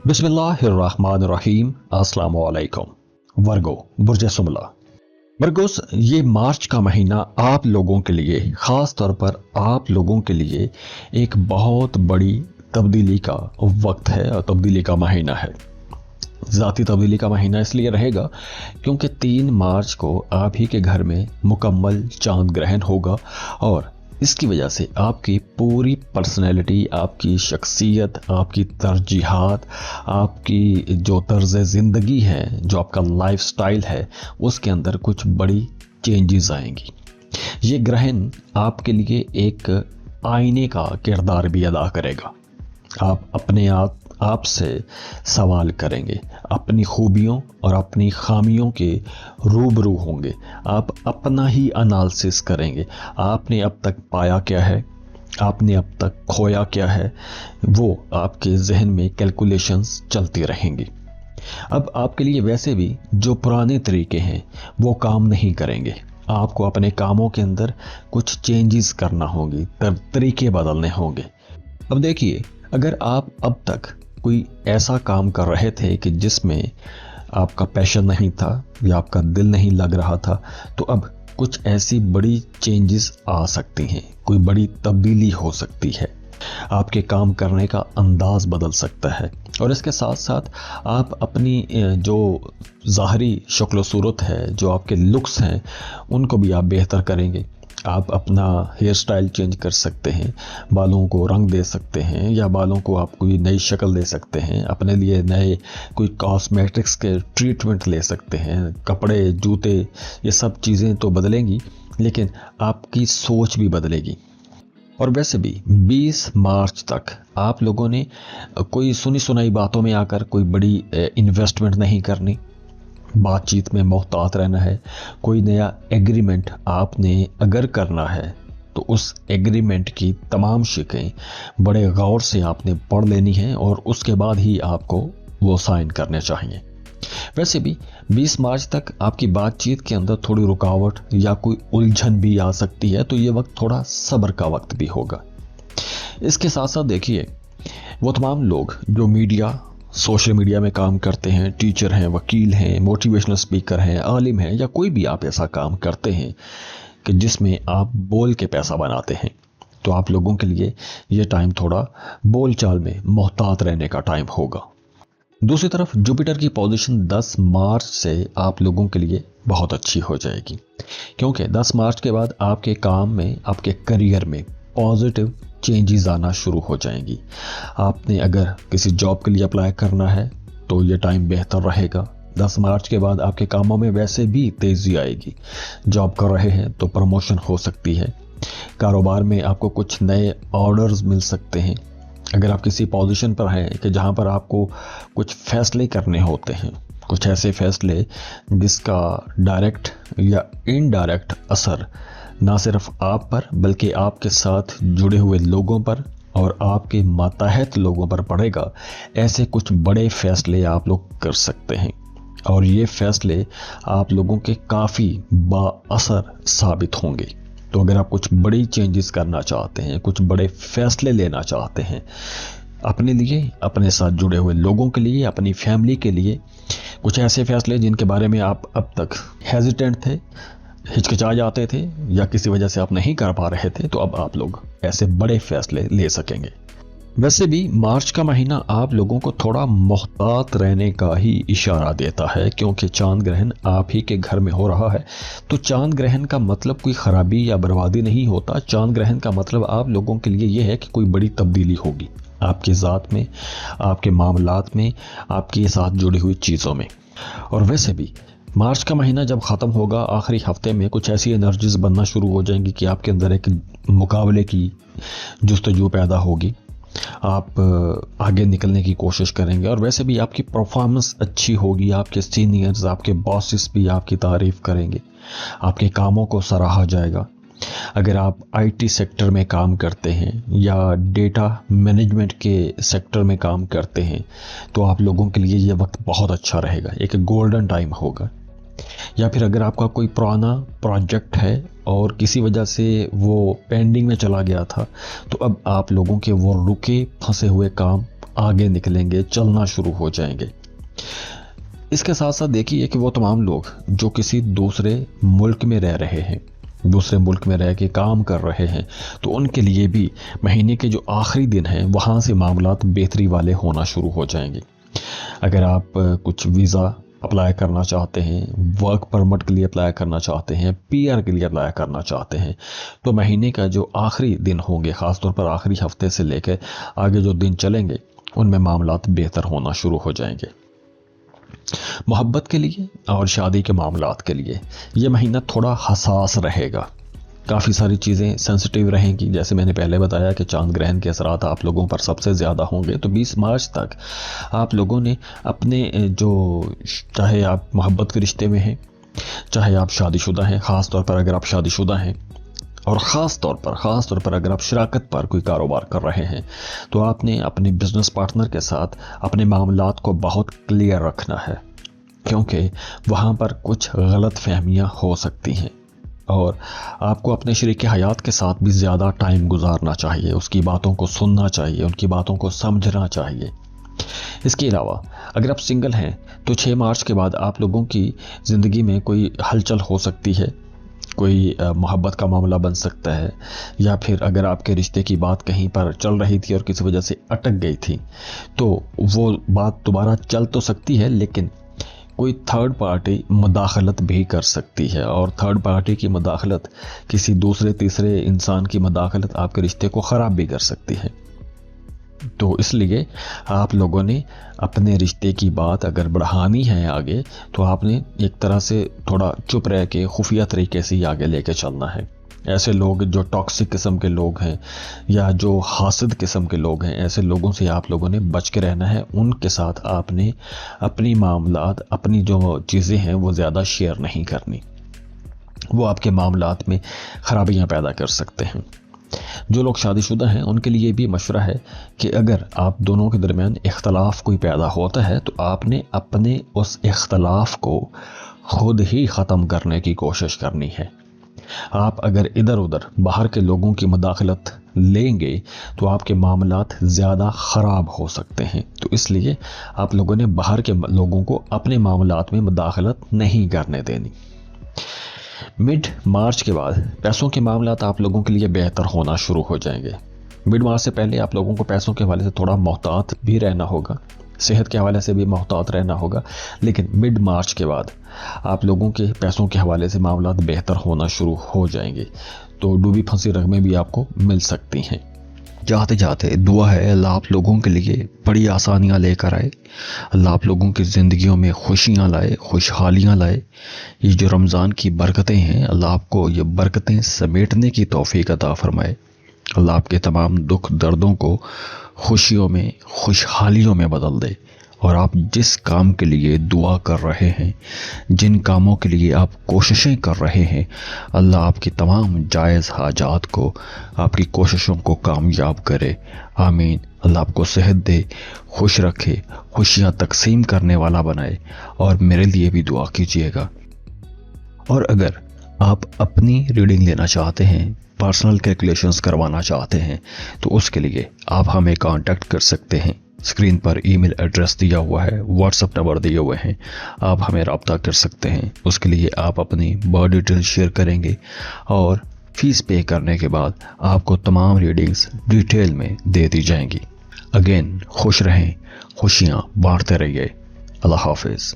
बिस्मिल्लाहिर्रहमानिर्रहीम। अस्सलाम वालेकुम। वर्गो बुर्ज सुमला। वर्गोस, ये मार्च का महीना आप लोगों के लिए, ख़ास तौर पर आप लोगों के लिए एक बहुत बड़ी तब्दीली का वक्त है और तब्दीली का महीना है। ज़ाती तब्दीली का महीना इसलिए रहेगा क्योंकि 3 मार्च को आप ही के घर में मुकम्मल चांद ग्रहण होगा और इसकी वजह से आपकी पूरी पर्सनैलिटी, आपकी शख्सियत, आपकी तरजीहात, आपकी जो तर्ज़ ज़िंदगी है, जो आपका लाइफ स्टाइल है, उसके अंदर कुछ बड़ी चेंजेस आएंगी। ये ग्रहण आपके लिए एक आईने का किरदार भी अदा करेगा। आप अपने आप से सवाल करेंगे, अपनी खूबियों और अपनी खामियों के रूबरू होंगे। आप अपना ही एनालिसिस करेंगे। आपने अब तक पाया क्या है, आपने अब तक खोया क्या है, वो आपके जहन में कैलकुलेशंस चलती रहेंगी। अब आपके लिए वैसे भी जो पुराने तरीके हैं वो काम नहीं करेंगे। आपको अपने कामों के अंदर कुछ चेंजेस करना होंगी, तरीके बदलने होंगे। अब देखिए, अगर आप अब तक कोई ऐसा काम कर रहे थे कि जिसमें आपका पैशन नहीं था या आपका दिल नहीं लग रहा था, तो अब कुछ ऐसी बड़ी चेंजेस आ सकती हैं, कोई बड़ी तब्दीली हो सकती है। आपके काम करने का अंदाज बदल सकता है और इसके साथ साथ आप अपनी जो ज़ाहरी शक्ल सूरत है, जो आपके लुक्स हैं, उनको भी आप बेहतर करेंगे। आप अपना हेयर स्टाइल चेंज कर सकते हैं, बालों को रंग दे सकते हैं या बालों को आप कोई नई शक्ल दे सकते हैं, अपने लिए नए कोई कॉस्मेटिक्स के ट्रीटमेंट ले सकते हैं। कपड़े, जूते, ये सब चीज़ें तो बदलेंगी, लेकिन आपकी सोच भी बदलेगी। और वैसे भी 20 मार्च तक आप लोगों ने कोई सुनी सुनाई बातों में आकर कोई बड़ी इन्वेस्टमेंट नहीं करनी, बातचीत में मोहतात रहना है। कोई नया एग्रीमेंट आपने अगर करना है तो उस एग्रीमेंट की तमाम शिकें बड़े गौर से आपने पढ़ लेनी है और उसके बाद ही आपको वो साइन करने चाहिए। वैसे भी 20 मार्च तक आपकी बातचीत के अंदर थोड़ी रुकावट या कोई उलझन भी आ सकती है, तो ये वक्त थोड़ा सब्र का वक्त भी होगा। इसके साथ साथ देखिए, वो तमाम लोग जो सोशल मीडिया में काम करते हैं, टीचर हैं, वकील हैं, मोटिवेशनल स्पीकर हैं, आलिम हैं, या कोई भी आप ऐसा काम करते हैं कि जिसमें आप बोल के पैसा बनाते हैं, तो आप लोगों के लिए ये टाइम थोड़ा बोलचाल में मोहतात रहने का टाइम होगा। दूसरी तरफ जुपिटर की पोजीशन 10 मार्च से आप लोगों के लिए बहुत अच्छी हो जाएगी, क्योंकि 10 मार्च के बाद आपके काम में, आपके करियर में पॉजिटिव चेंजेस आना शुरू हो जाएंगी। आपने अगर किसी जॉब के लिए अप्लाई करना है तो ये टाइम बेहतर रहेगा। 10 मार्च के बाद आपके कामों में वैसे भी तेज़ी आएगी। जॉब कर रहे हैं तो प्रमोशन हो सकती है। कारोबार में आपको कुछ नए ऑर्डर्स मिल सकते हैं। अगर आप किसी पोजीशन पर हैं कि जहां पर आपको कुछ फैसले करने होते हैं, कुछ ऐसे फैसले जिसका डायरेक्ट या इनडायरेक्ट असर ना सिर्फ आप पर बल्कि आपके साथ जुड़े हुए लोगों पर और आपके मातहत लोगों पर पड़ेगा, ऐसे कुछ बड़े फैसले आप लोग कर सकते हैं और ये फैसले आप लोगों के काफ़ी बाअसर साबित होंगे। तो अगर आप कुछ बड़ी चेंजेस करना चाहते हैं, कुछ बड़े फैसले लेना चाहते हैं अपने लिए, अपने साथ जुड़े हुए लोगों के लिए, अपनी फैमिली के लिए, कुछ ऐसे फैसले जिनके बारे में आप अब तक हेजिटेंट थे, हिचकिचा जाते थे या किसी वजह से आप नहीं कर पा रहे थे, तो अब आप लोग ऐसे बड़े फैसले ले सकेंगे। वैसे भी मार्च का महीना आप लोगों को थोड़ा मोहतात रहने का ही इशारा देता है, क्योंकि चांद ग्रहण आप ही के घर में हो रहा है। तो चांद ग्रहण का मतलब कोई खराबी या बर्बादी नहीं होता। चांद ग्रहण का मतलब आप लोगों के लिए यह है कि कोई बड़ी तब्दीली होगी आपकी ज़ात में, आपके मामलात में, आपके साथ जुड़ी हुई चीज़ों में। और वैसे भी मार्च का महीना जब ख़त्म होगा, आखिरी हफ्ते में कुछ ऐसी एनर्जीज बनना शुरू हो जाएंगी कि आपके अंदर एक मुकाबले की जुस्तजू पैदा होगी। आप आगे निकलने की कोशिश करेंगे और वैसे भी आपकी परफॉर्मेंस अच्छी होगी। आपके सीनियर्स, आपके बॉसेस भी आपकी तारीफ़ करेंगे, आपके कामों को सराहा जाएगा। अगर आप आईटी सेक्टर में काम करते हैं या डेटा मैनेजमेंट के सेक्टर में काम करते हैं, तो आप लोगों के लिए ये वक्त बहुत अच्छा रहेगा, एक गोल्डन टाइम होगा। या फिर अगर आपका कोई पुराना प्रोजेक्ट है और किसी वजह से वो पेंडिंग में चला गया था, तो अब आप लोगों के वो रुके फंसे हुए काम आगे निकलेंगे, चलना शुरू हो जाएंगे। इसके साथ साथ देखिए कि वो तमाम लोग जो किसी दूसरे मुल्क में रह रहे हैं, दूसरे मुल्क में रह के काम कर रहे हैं, तो उनके लिए भी महीने के जो आखिरी दिन हैं वहाँ से मामलात बेहतरी वाले होना शुरू हो जाएंगे। अगर आप कुछ वीज़ा अप्लाई करना चाहते हैं, वर्क परमिट के लिए अप्लाई करना चाहते हैं, PR के लिए अप्लाई करना चाहते हैं, तो महीने का जो आखिरी दिन होंगे, ख़ासतौर पर आखिरी हफ्ते से लेकर आगे जो दिन चलेंगे, उनमें मामलात बेहतर होना शुरू हो जाएंगे। मोहब्बत के लिए और शादी के मामलात के लिए ये महीना थोड़ा हसास रहेगा। काफ़ी सारी चीज़ें सेंसिटिव रहेंगी। जैसे मैंने पहले बताया कि चांद ग्रहण के असरात आप लोगों पर सबसे ज़्यादा होंगे। तो 20 मार्च तक आप लोगों ने अपने जो, चाहे आप मोहब्बत के रिश्ते में हैं, चाहे आप शादीशुदा हैं, ख़ास तौर पर अगर आप शादीशुदा हैं, और ख़ास तौर पर अगर आप शराकत पर कोई कारोबार कर रहे हैं, तो आपने अपने बिजनेस पार्टनर के साथ अपने मामलात को बहुत क्लियर रखना है, क्योंकि वहाँ पर कुछ गलत फहमियाँ हो सकती हैं और आपको अपने शरीक हयात के साथ भी ज़्यादा टाइम गुजारना चाहिए, उसकी बातों को सुनना चाहिए, उनकी बातों को समझना चाहिए। इसके अलावा अगर आप सिंगल हैं तो 6 मार्च के बाद आप लोगों की ज़िंदगी में कोई हलचल हो सकती है, कोई मोहब्बत का मामला बन सकता है, या फिर अगर आपके रिश्ते की बात कहीं पर चल रही थी और किसी वजह से अटक गई थी, तो वो बात दोबारा चल तो सकती है, लेकिन कोई थर्ड पार्टी मुदाखलत भी कर सकती है, और थर्ड पार्टी की मुदाखलत, किसी दूसरे तीसरे इंसान की मुदाखलत आपके रिश्ते को ख़राब भी कर सकती है। तो इसलिए आप लोगों ने अपने रिश्ते की बात अगर बढ़ानी है आगे, तो आपने एक तरह से थोड़ा चुप रह के खुफिया तरीके से ही आगे लेके चलना है। ऐसे लोग जो टॉक्सिक किस्म के लोग हैं या जो हासिद किस्म के लोग हैं, ऐसे लोगों से आप लोगों ने बच के रहना है। उनके साथ आपने अपनी मामलात, अपनी जो चीज़ें हैं वो ज़्यादा शेयर नहीं करनी, वो आपके मामलात में ख़राबियाँ पैदा कर सकते हैं। जो लोग शादीशुदा हैं उनके लिए भी मशवरा है कि अगर आप दोनों के दरमियान इख्तलाफ कोई पैदा होता है, तो आपने अपने उस इख्तलाफ को खुद ही ख़त्म करने की कोशिश करनी है। आप अगर इधर उधर बाहर के लोगों की मुदाखलत लेंगे तो आपके मामलात ज़्यादा ख़राब हो सकते हैं। तो इसलिए आप लोगों ने बाहर के लोगों को अपने मामलात में मुदाखलत नहीं करने देनी। मिड मार्च के बाद पैसों के मामलात आप लोगों के लिए बेहतर होना शुरू हो जाएंगे। मिड मार्च से पहले आप लोगों को पैसों के हवाले से थोड़ा मोहतात भी रहना होगा, सेहत के हवाले से भी मोहतात रहना होगा, लेकिन मिड मार्च के बाद आप लोगों के पैसों के हवाले से मामलात बेहतर होना शुरू हो जाएंगे। तो डूबी फंसी रकमें भी आपको मिल सकती हैं। जाते जाते दुआ है अल्लाह आप लोगों के लिए बड़ी आसानियाँ लेकर आए, अल्लाह आप लोगों की ज़िंदगियों में खुशियाँ लाए, खुशहालियाँ लाए। ये जो रमज़ान की बरकतें हैं, अल्लाह आपको ये बरकतें समेटने की तौफीक अता फरमाए। अल्लाह आपके तमाम दुख दर्दों को खुशियों में, खुशहालियों में बदल दे, और आप जिस काम के लिए दुआ कर रहे हैं, जिन कामों के लिए आप कोशिशें कर रहे हैं, अल्लाह आपकी तमाम जायज़ हाजात को, आपकी कोशिशों को कामयाब करे। आमीन। अल्लाह आपको सेहत दे, खुश रखे, खुशियाँ तकसीम करने वाला बनाए। और मेरे लिए भी दुआ कीजिएगा। और अगर आप अपनी रीडिंग लेना चाहते हैं, पर्सनल कैलकुलेशंस करवाना चाहते हैं, तो उसके लिए आप हमें कांटेक्ट कर सकते हैं। स्क्रीन पर ईमेल एड्रेस दिया हुआ है, व्हाट्सएप नंबर दिए हुए हैं, आप हमें रब्ता कर सकते हैं। उसके लिए आप अपनी बर्थ डिटेल शेयर करेंगे और फीस पे करने के बाद आपको तमाम रीडिंग्स डिटेल में दे दी जाएंगी। अगेन खुश रहें, खुशियाँ बांटते रहिए। अल्लाह हाफिज़।